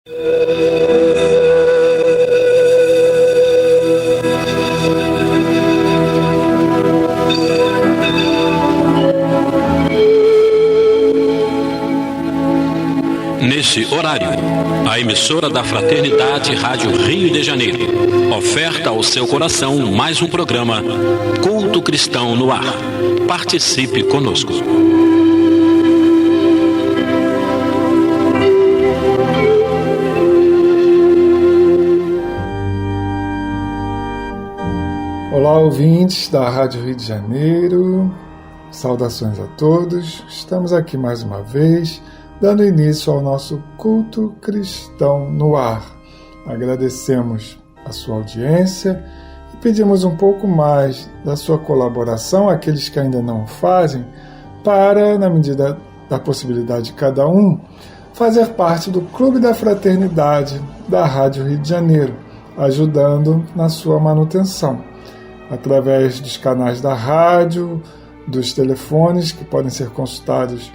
Nesse horário, a emissora da Fraternidade Rádio Rio de Janeiro oferta ao seu coração mais um programa Culto Cristão no Ar. Participe conosco. Olá, ouvintes da Rádio Rio de Janeiro, saudações a todos. Estamos aqui mais uma vez, dando início ao nosso Culto Cristão no Ar. Agradecemos a sua audiência e pedimos um pouco mais da sua colaboração, aqueles que ainda não fazem, para, na medida da possibilidade de cada um, fazer parte do Clube da Fraternidade da Rádio Rio de Janeiro, ajudando na sua manutenção, através dos canais da rádio, dos telefones que podem ser consultados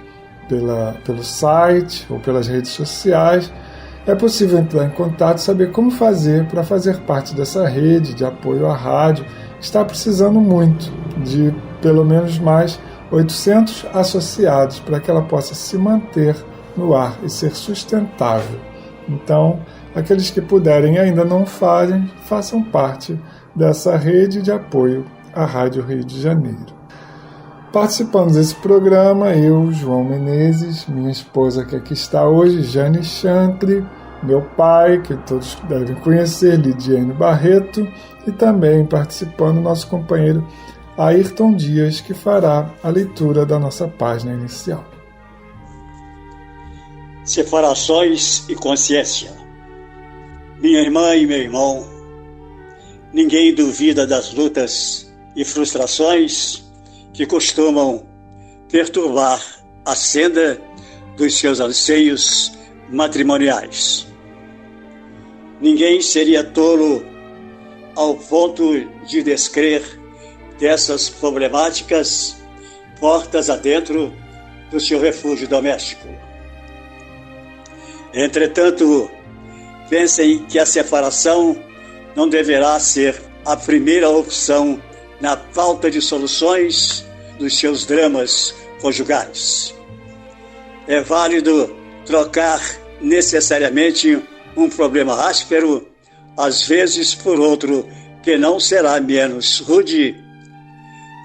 pelo site ou pelas redes sociais. É possível entrar em contato e saber como fazer para fazer parte dessa rede de apoio à rádio. Está precisando muito de pelo menos mais 800 associados para que ela possa se manter no ar e ser sustentável. Então, aqueles que puderem e ainda não fazem, façam parte dessa rede de apoio à Rádio Rio de Janeiro. Participando desse programa, eu, João Menezes, minha esposa que aqui está hoje, Jane Chantre, meu pai, que todos devem conhecer, Lidiane Barreto, e também participando nosso companheiro Ayrton Dias, que fará a leitura da nossa página inicial. Separações e consciência. Minha irmã e meu irmão, ninguém duvida das lutas e frustrações que costumam perturbar a senda dos seus anseios matrimoniais. Ninguém seria tolo ao ponto de descrer dessas problemáticas portas adentro do seu refúgio doméstico. Entretanto, pensem que a separação não deverá ser a primeira opção na falta de soluções dos seus dramas conjugais. É válido trocar necessariamente um problema áspero, às vezes por outro que não será menos rude,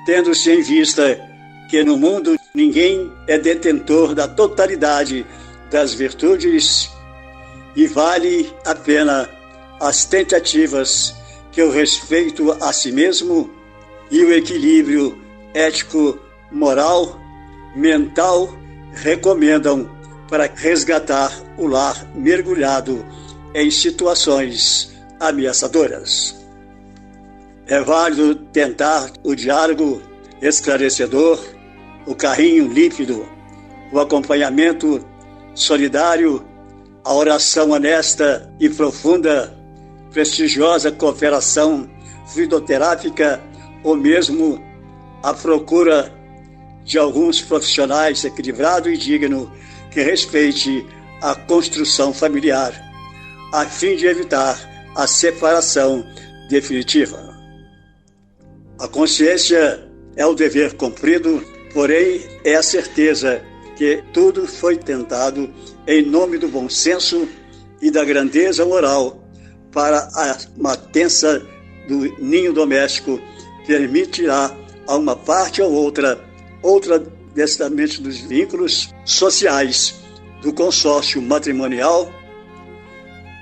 tendo-se em vista que no mundo ninguém é detentor da totalidade das virtudes e vale a pena as tentativas que o respeito a si mesmo e o equilíbrio ético, moral, mental recomendam para resgatar o lar mergulhado em situações ameaçadoras. É válido tentar o diálogo esclarecedor, o carinho límpido, o acompanhamento solidário, a oração honesta e profunda, prestigiosa cooperação fluidoterápica ou mesmo a procura de alguns profissionais equilibrado e digno que respeite a construção familiar, a fim de evitar a separação definitiva. A consciência é o dever cumprido, porém é a certeza que tudo foi tentado em nome do bom senso e da grandeza moral para a mantença do ninho doméstico permitirá a uma parte ou outra destamento dos vínculos sociais do consórcio matrimonial,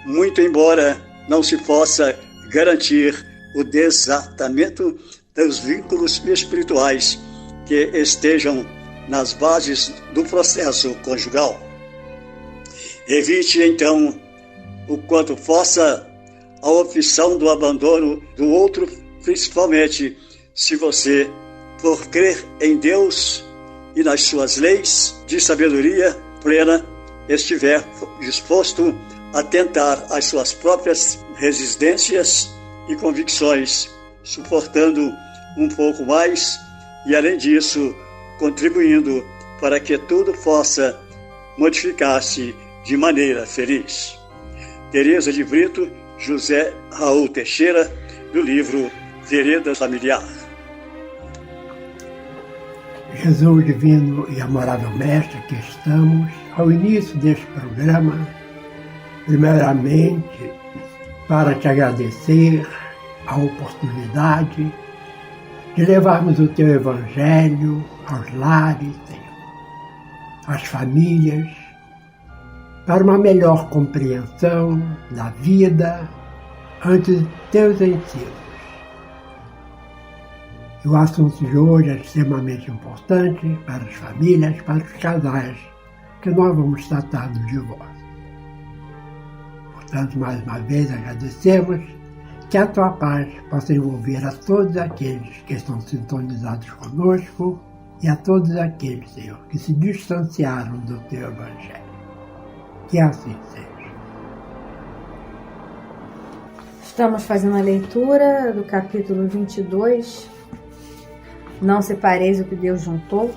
muito embora não se possa garantir o desatamento dos vínculos espirituais que estejam nas bases do processo conjugal. Evite, então, o quanto possa a opção do abandono do outro, principalmente se você, por crer em Deus e nas suas leis de sabedoria plena, estiver disposto a tentar as suas próprias resistências e convicções, suportando um pouco mais e, além disso, contribuindo para que tudo possa modificar-se de maneira feliz. Tereza de Brito, José Raul Teixeira, do livro Vereda Familiar. Jesus divino e amorável Mestre, aqui estamos, ao início deste programa, primeiramente para te agradecer a oportunidade de levarmos o teu Evangelho aos lares, às famílias, para uma melhor compreensão da vida ante teus ensinos. E o assunto de hoje é extremamente importante para as famílias, para os casais, que nós vamos tratar do divórcio. Portanto, mais uma vez agradecemos que a tua paz possa envolver a todos aqueles que estão sintonizados conosco e a todos aqueles, Senhor, que se distanciaram do teu Evangelho. Que assim seja. Estamos fazendo a leitura do capítulo 22, Não separeis o que Deus juntou,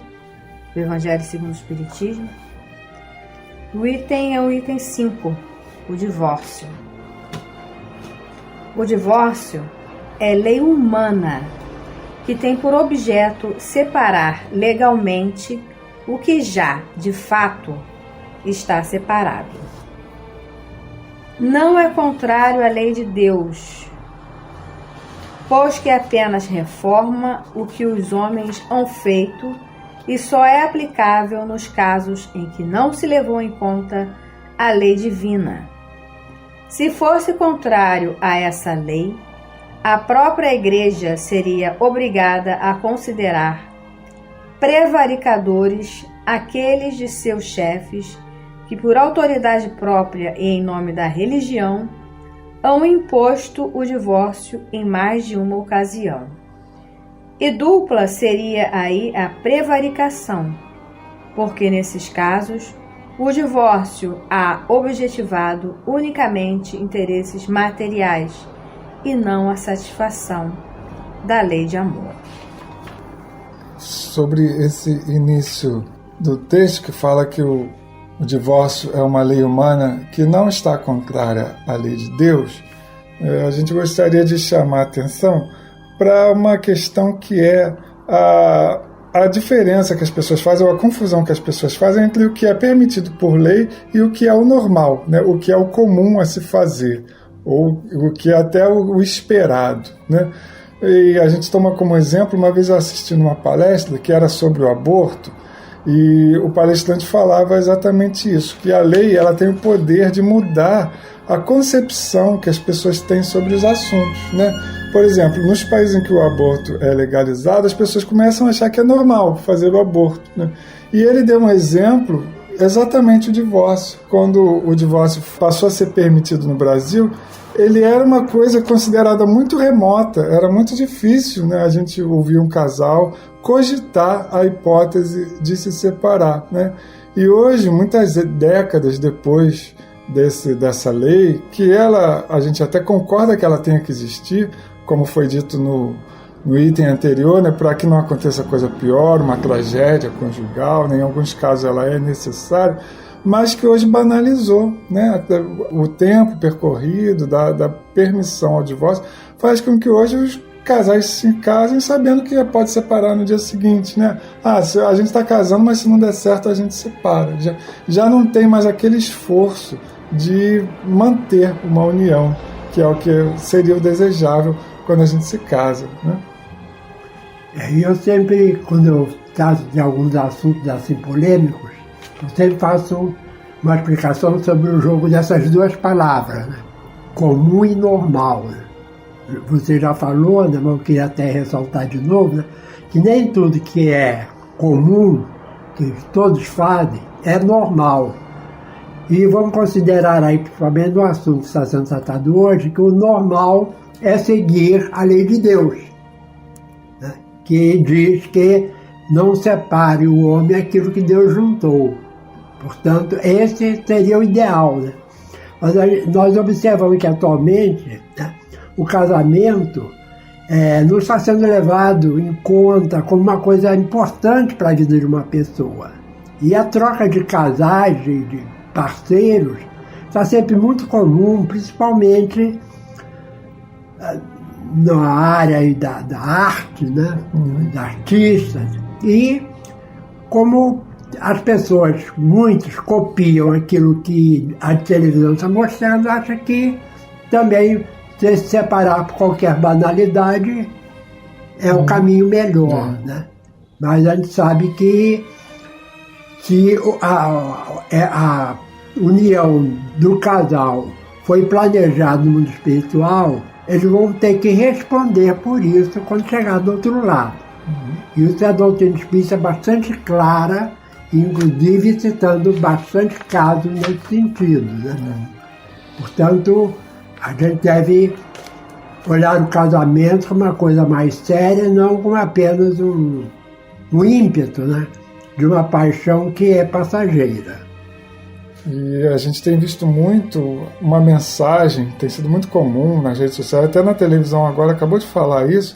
do Evangelho segundo o Espiritismo. O item é o item 5, o divórcio. O divórcio é lei humana que tem por objeto separar legalmente o que já, de fato, está separado. Não é contrário à lei de Deus, pois que apenas reforma o que os homens hão feito e só é aplicável nos casos em que não se levou em conta a lei divina. Se fosse contrário a essa lei, a própria Igreja seria obrigada a considerar prevaricadores aqueles de seus chefes que, por autoridade própria e em nome da religião, hão imposto o divórcio em mais de uma ocasião. E dupla seria aí a prevaricação, porque nesses casos o divórcio há objetivado unicamente interesses materiais e não a satisfação da lei de amor. Sobre esse início do texto que fala que o divórcio é uma lei humana que não está contrária à lei de Deus, a gente gostaria de chamar a atenção para uma questão que é a diferença que as pessoas fazem, ou a confusão que as pessoas fazem entre o que é permitido por lei e o que é o normal, né? O que é o comum a se fazer, ou o que é até o esperado, né? E a gente toma como exemplo, uma vez eu assisti numa palestra que era sobre o aborto, e o palestrante falava exatamente isso, que a lei ela tem o poder de mudar a concepção que as pessoas têm sobre os assuntos, né? Por exemplo, nos países em que o aborto é legalizado, as pessoas começam a achar que é normal fazer o aborto, né? E ele deu um exemplo, exatamente o divórcio. Quando o divórcio passou a ser permitido no Brasil, ele era uma coisa considerada muito remota, era muito difícil, né, a gente ouvir um casal cogitar a hipótese de se separar, né? E hoje, muitas décadas depois dessa lei, que a gente até concorda que ela tenha que existir, como foi dito no item anterior, né, para que não aconteça coisa pior, uma tragédia conjugal, né, em alguns casos ela é necessária, mas que hoje banalizou, né, o tempo percorrido da permissão ao divórcio faz com que hoje os casais se casem sabendo que pode separar no dia seguinte, né? A gente está casando, mas se não der certo a gente separa. Já não tem mais aquele esforço de manter uma união, que é o que seria o desejável quando a gente se casa, né? E eu sempre, quando eu trato de alguns assuntos assim polêmicos, eu sempre faço uma explicação sobre o jogo dessas duas palavras, né? Comum e normal, né? Você já falou, né, mas eu queria até ressaltar de novo, né, que nem tudo que é comum, que todos fazem, é normal. E vamos considerar aí, principalmente no assunto que está sendo tratado hoje, que o normal é seguir a lei de Deus, né, que diz que não separe o homem aquilo que Deus juntou. Portanto, esse seria o ideal, né? Mas nós observamos que atualmente, né, o casamento não está sendo levado em conta como uma coisa importante para a vida de uma pessoa. E a troca de casais, de parceiros, está sempre muito comum, principalmente na área da arte, né? Dos artistas. E como as pessoas, muitos, copiam aquilo que a televisão está mostrando, acham que também se separar por qualquer banalidade é o caminho melhor, né? Mas a gente sabe que se a união do casal foi planejada no mundo espiritual, eles vão ter que responder por isso quando chegar do outro lado. Isso a doutrina espírita é bastante clara, inclusive citando bastante casos nesse sentido, né? Portanto, a gente deve olhar o casamento como uma coisa mais séria, não como apenas um ímpeto, né? De uma paixão que é passageira. E a gente tem visto muito uma mensagem, tem sido muito comum nas redes sociais, até na televisão agora, acabou de falar isso,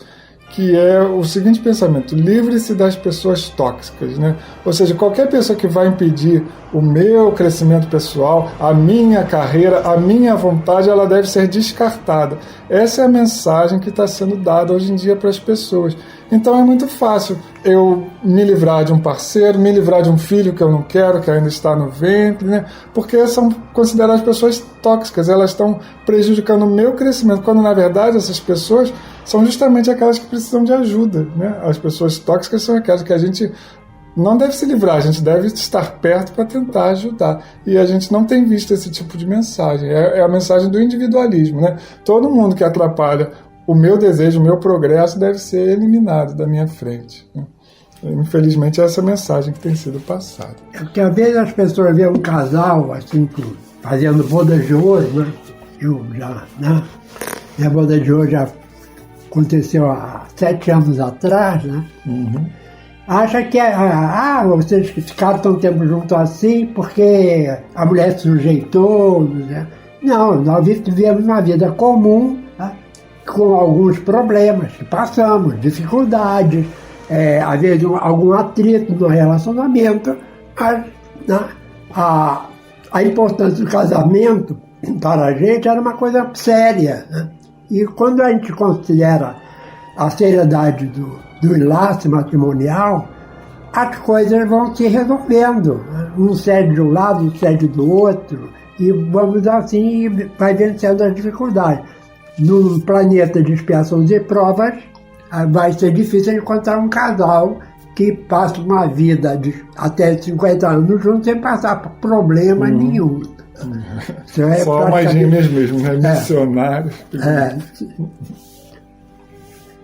que é o seguinte pensamento: livre-se das pessoas tóxicas, né? Ou seja, qualquer pessoa que vai impedir o meu crescimento pessoal, a minha carreira, a minha vontade, ela deve ser descartada. Essa é a mensagem que está sendo dada hoje em dia para as pessoas. Então é muito fácil eu me livrar de um parceiro, me livrar de um filho que eu não quero, que ainda está no ventre, né? Porque são consideradas pessoas tóxicas, elas estão prejudicando o meu crescimento, quando na verdade essas pessoas são justamente aquelas que precisam de ajuda, né? As pessoas tóxicas são aquelas que a gente não deve se livrar, a gente deve estar perto para tentar ajudar. E a gente não tem visto esse tipo de mensagem. É a mensagem do individualismo, né? Todo mundo que atrapalha o meu desejo, o meu progresso deve ser eliminado da minha frente, né? Infelizmente, essa é a mensagem que tem sido passada. É porque às vezes as pessoas veem um casal assim, fazendo bodas de ouro, né? Eu já, né? Minha boda de ouro já aconteceu há 7 anos atrás, né? Acha que vocês ficaram tanto tempo juntos assim porque a mulher se sujeitou, né? Não, nós vivemos uma vida comum, né? Com alguns problemas que passamos, dificuldades, às vezes algum atrito no relacionamento, mas, né, a importância do casamento para a gente era uma coisa séria, né? E quando a gente considera a seriedade do enlace matrimonial, as coisas vão se resolvendo, né? Um cede de um lado, um cede do outro, e vamos assim, e vai vencendo as dificuldades. Num planeta de expiações e provas, vai ser difícil encontrar um casal que passe uma vida de até 50 anos juntos sem passar por problema nenhum. Só almas gêmeas mesmo, né? Missionários.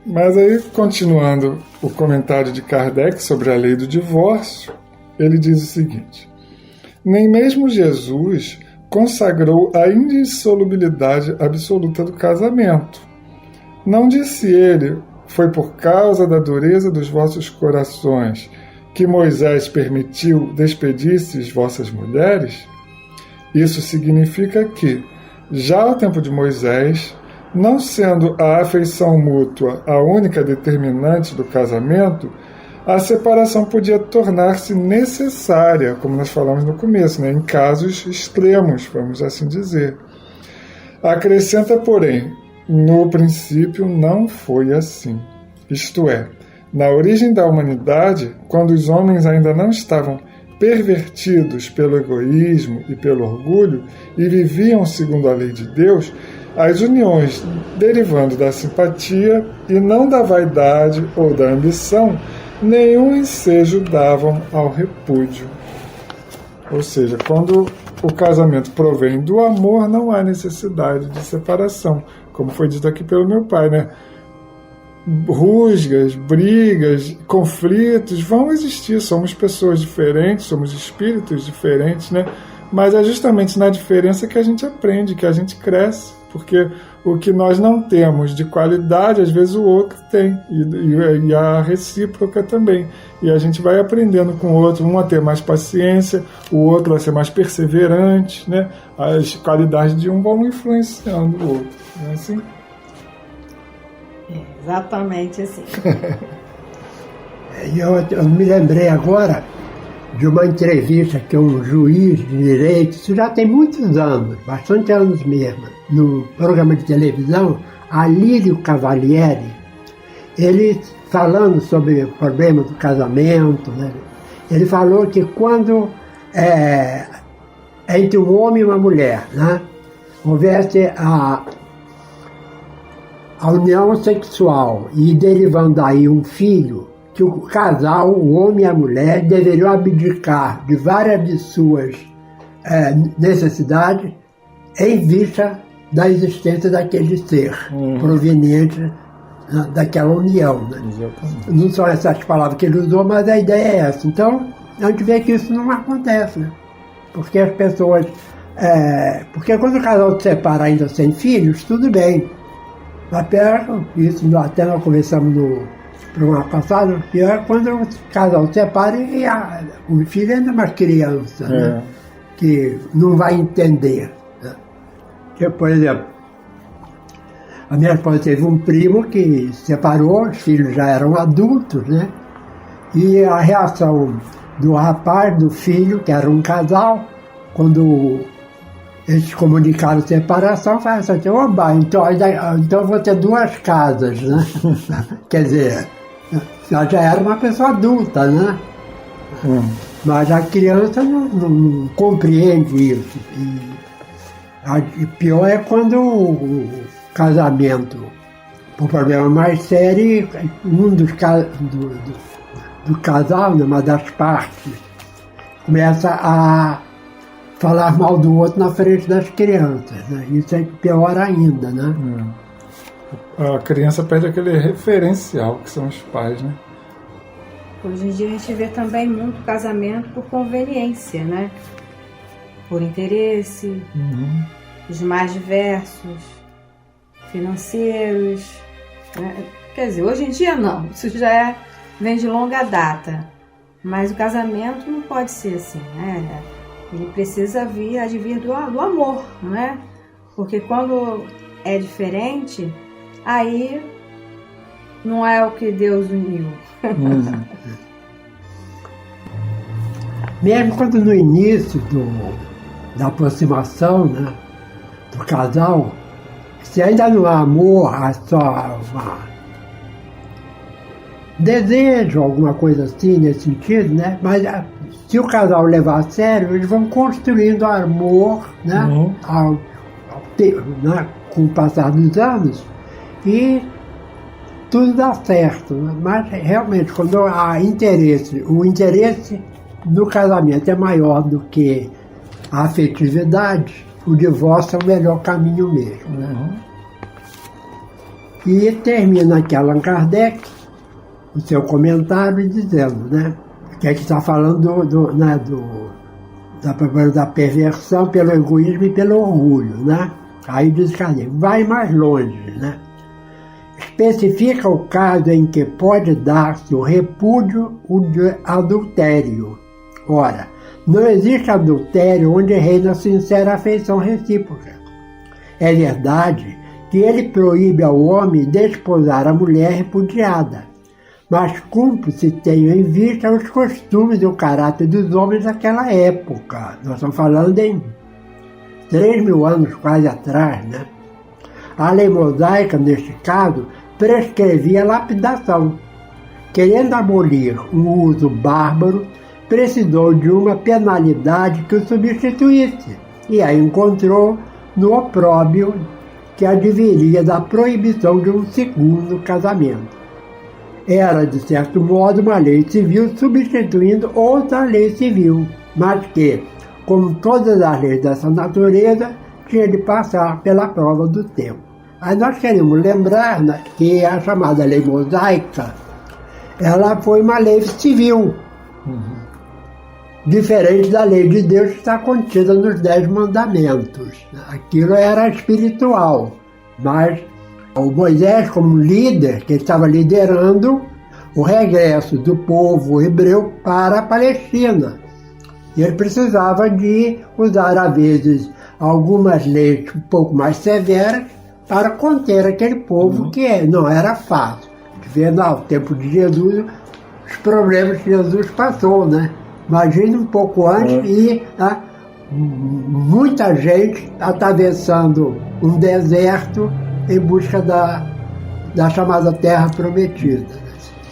Mas aí, continuando o comentário de Kardec sobre a lei do divórcio, ele diz o seguinte: nem mesmo Jesus consagrou a indissolubilidade absoluta do casamento. Não disse ele: foi por causa da dureza dos vossos corações que Moisés permitiu despedir-se vossas mulheres? Isso significa que, já ao tempo de Moisés, não sendo a afeição mútua a única determinante do casamento, a separação podia tornar-se necessária, como nós falamos no começo, né? Em casos extremos, vamos assim dizer. Acrescenta, porém, no princípio não foi assim. Isto é, na origem da humanidade, quando os homens ainda não estavam pervertidos pelo egoísmo e pelo orgulho e viviam segundo a lei de Deus, as uniões derivando da simpatia e não da vaidade ou da ambição, nenhum ensejo davam ao repúdio. Ou seja, quando o casamento provém do amor, não há necessidade de separação, como foi dito aqui pelo meu pai, né? Rusgas, brigas, conflitos vão existir, somos pessoas diferentes, somos espíritos diferentes, né? Mas é justamente na diferença que a gente aprende, que a gente cresce, porque o que nós não temos de qualidade, às vezes o outro tem, e a recíproca também. E a gente vai aprendendo com o outro, um a ter mais paciência, o outro a ser mais perseverante, né? As qualidades de um vão influenciando o outro, não é assim? Exatamente assim. Eu me lembrei agora de uma entrevista que um juiz de direito, isso já tem muitos anos, bastante anos mesmo, no programa de televisão, Alírio Cavalieri, ele falando sobre o problema do casamento, né? Ele falou que quando entre um homem e uma mulher, né, houvesse a união sexual e derivando daí um filho, que o casal, o homem e a mulher, deveriam abdicar de várias de suas necessidades em vista da existência daquele ser proveniente daquela união. Né? Não são essas palavras que ele usou, mas a ideia é essa. Então, a gente vê que isso não acontece, né? Porque as pessoas... porque quando o casal se separa ainda sem filhos, tudo bem. Mas pior, isso até nós conversamos no programa passado, pior é quando o casal se separa e o filho ainda é uma criança, né? Que não vai entender. Né? Que, por exemplo, a minha esposa teve um primo que se separou, os filhos já eram adultos, né? E a reação do rapaz, do filho, que era um casal, quando eles comunicaram separação, falaram assim, oba, então eu vou ter 2 casas, né? Quer dizer, ela já era uma pessoa adulta, né? Mas a criança não compreende isso. E pior é quando o casamento, por problema mais sério, um do casal, uma das partes, começa a falar mal do outro na frente das crianças, né? Isso é pior ainda, né? A criança perde aquele referencial que são os pais, né? Hoje em dia a gente vê também muito casamento por conveniência, né? Por interesse, os mais diversos, financeiros, né? Quer dizer, hoje em dia não, isso já vem de longa data, mas o casamento não pode ser assim, né? Ele precisa advir do amor, não é? Porque quando é diferente, aí não é o que Deus uniu. Mesmo quando no início da aproximação, né, do casal, se ainda não há amor, há só desejo, alguma coisa assim nesse sentido, né? Mas se o casal levar a sério, eles vão construindo amor, né? Né? Com o passar dos anos, e tudo dá certo. Né? Mas realmente, quando há interesse, o interesse no casamento é maior do que a afetividade, o divórcio é o melhor caminho mesmo. Né? E termina aqui Allan Kardec o seu comentário dizendo, né, que é que está falando da perversão pelo egoísmo e pelo orgulho, né? Aí diz Kardec, vai mais longe, né? Especifica o caso em que pode dar-se o repúdio de adultério. Ora, não existe adultério onde reina sincera afeição recíproca. É verdade que ele proíbe ao homem desposar a mulher repudiada, mas cumpre se tenham em vista os costumes e o caráter dos homens daquela época. Nós estamos falando em 3.000 anos quase atrás, né? A lei mosaica, neste caso, prescrevia lapidação. Querendo abolir um uso bárbaro, precisou de uma penalidade que o substituísse, e a encontrou no opróbrio que adviria da proibição de um segundo casamento. Era, de certo modo, uma lei civil substituindo outra lei civil, mas que, como todas as leis dessa natureza, tinha de passar pela prova do tempo. Aí nós queremos lembrar, né, que a chamada lei mosaica, ela foi uma lei civil, diferente da lei de Deus que está contida nos 10 mandamentos. Aquilo era espiritual, mas o Moisés, como líder, que estava liderando o regresso do povo hebreu para a Palestina. E ele precisava de usar, às vezes, algumas leis um pouco mais severas para conter aquele povo que não era fácil. Vendo ao tempo de Jesus, os problemas que Jesus passou, né? Imagine um pouco antes e muita gente atravessando um deserto em busca da chamada Terra Prometida.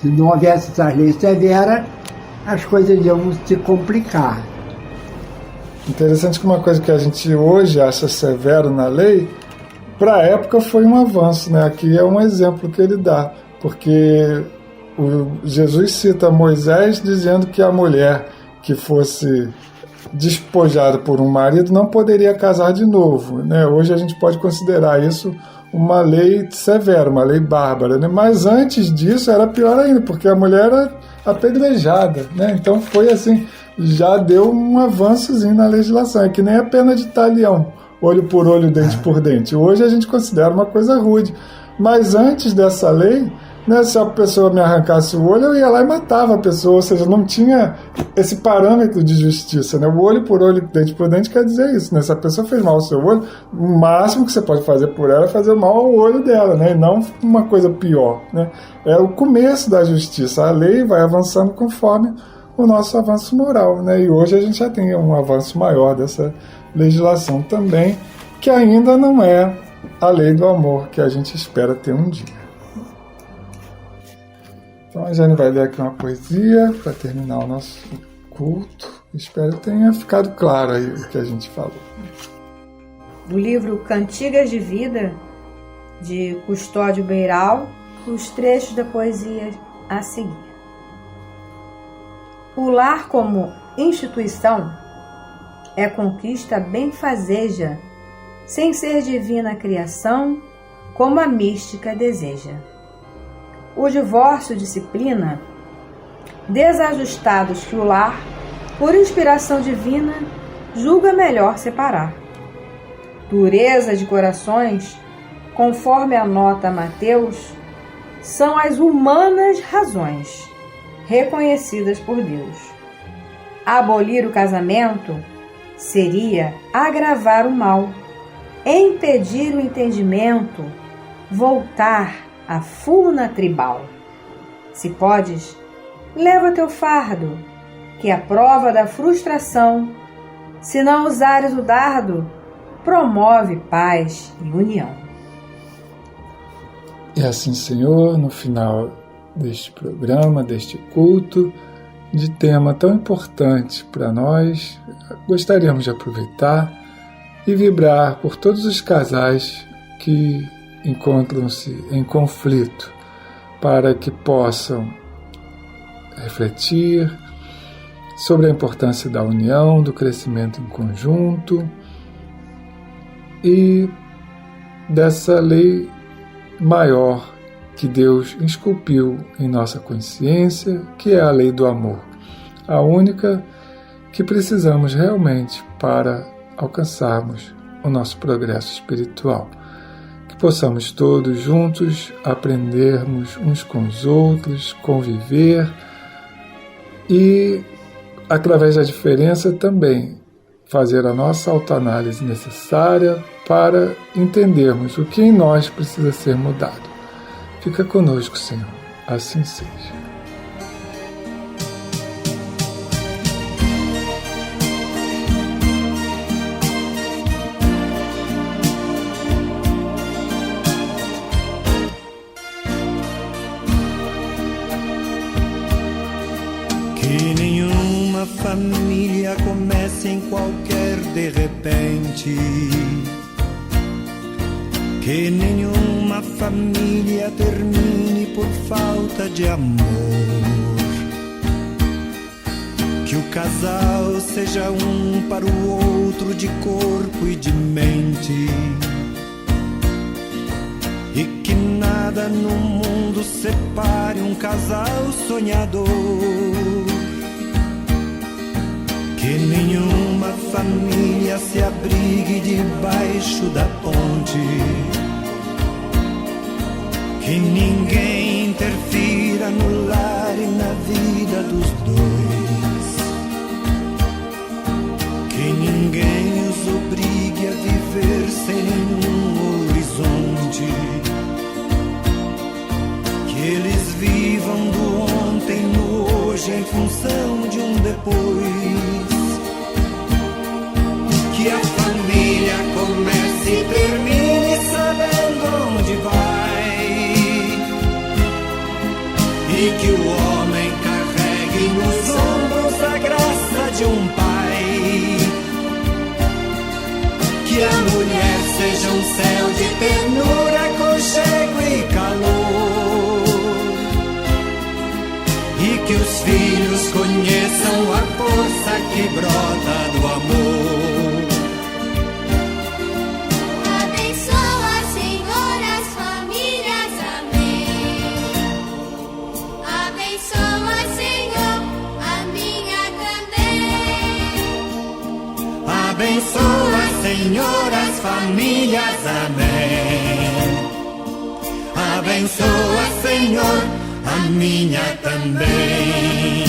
Se não houvesse essas leis severas, as coisas iam se complicar. Interessante que uma coisa que a gente hoje acha severo na lei, para a época foi um avanço, né? Aqui é um exemplo que ele dá, porque Jesus cita Moisés dizendo que a mulher que fosse despojada por um marido não poderia casar de novo, né? Hoje a gente pode considerar isso uma lei severa, uma lei bárbara, né? Mas antes disso era pior ainda, porque a mulher era apedrejada, né? Então foi assim, já deu um avançozinho na legislação. É que nem a pena de talião, olho por olho, dente por dente. Hoje a gente considera uma coisa rude, mas antes dessa lei, né, se a pessoa me arrancasse o olho, eu ia lá e matava a pessoa, ou seja, não tinha esse parâmetro de justiça, né? O olho por olho, dente por dente quer dizer isso, né? Se a pessoa fez mal ao seu olho, o máximo que você pode fazer por ela é fazer mal ao olho dela, né? E não uma coisa pior, né? É o começo da justiça. A lei vai avançando conforme o nosso avanço moral, né? E hoje a gente já tem um avanço maior dessa legislação também, que ainda não é a lei do amor que a gente espera ter um dia. Então a Jane vai ler aqui uma poesia para terminar o nosso culto. Espero que tenha ficado claro aí o que a gente falou. Do livro Cantigas de Vida, de Custódio Beiral, os trechos da poesia a seguir. O lar como instituição é conquista benfazeja, sem ser divina criação, como a mística deseja. O divórcio disciplina desajustados que o lar, por inspiração divina, julga melhor separar. Dureza de corações, conforme anota Mateus, são as humanas razões, reconhecidas por Deus. Abolir o casamento seria agravar o mal, impedir o entendimento, voltar a furna tribal. Se podes, leva teu fardo, que a prova da frustração, se não usares o dardo, promove paz e união. E assim, Senhor, no final deste programa, deste culto, de tema tão importante para nós, gostaríamos de aproveitar e vibrar por todos os casais que encontram-se em conflito, para que possam refletir sobre a importância da união, do crescimento em conjunto e dessa lei maior que Deus esculpiu em nossa consciência, que é a lei do amor, a única que precisamos realmente para alcançarmos o nosso progresso espiritual. Que possamos todos juntos aprendermos uns com os outros, conviver e, através da diferença, também fazer a nossa autoanálise necessária para entendermos o que em nós precisa ser mudado. Fica conosco, Senhor. Assim seja. Que nenhuma família comece em qualquer de repente. Que nenhuma família termine por falta de amor. Que o casal seja um para o outro de corpo e de mente. E que nada no mundo separe um casal sonhador. Que nenhuma família se abrigue debaixo da ponte. Que ninguém interfira no lar e na vida dos dois. Que ninguém os obrigue a viver sem nenhum horizonte. Que eles vivam do ontem no hoje em função de um depois. famílias, amém. Abençoa, Senhor, a minha também.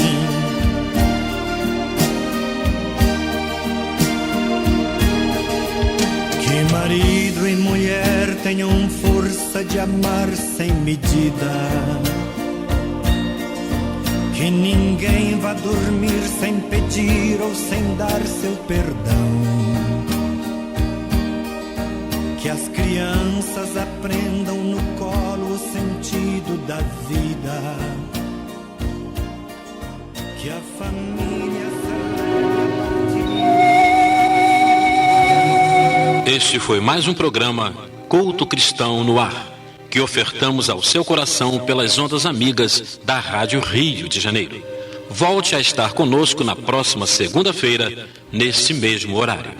Que marido e mulher tenham força de amar sem medida. Que ninguém vá dormir sem pedir ou sem dar seu perdão. Que as crianças aprendam no colo o sentido da vida. Que a família saiba. Este foi mais um programa Culto Cristão no Ar, que ofertamos ao seu coração pelas ondas amigas da Rádio Rio de Janeiro. Volte a estar conosco na próxima segunda-feira, nesse mesmo horário.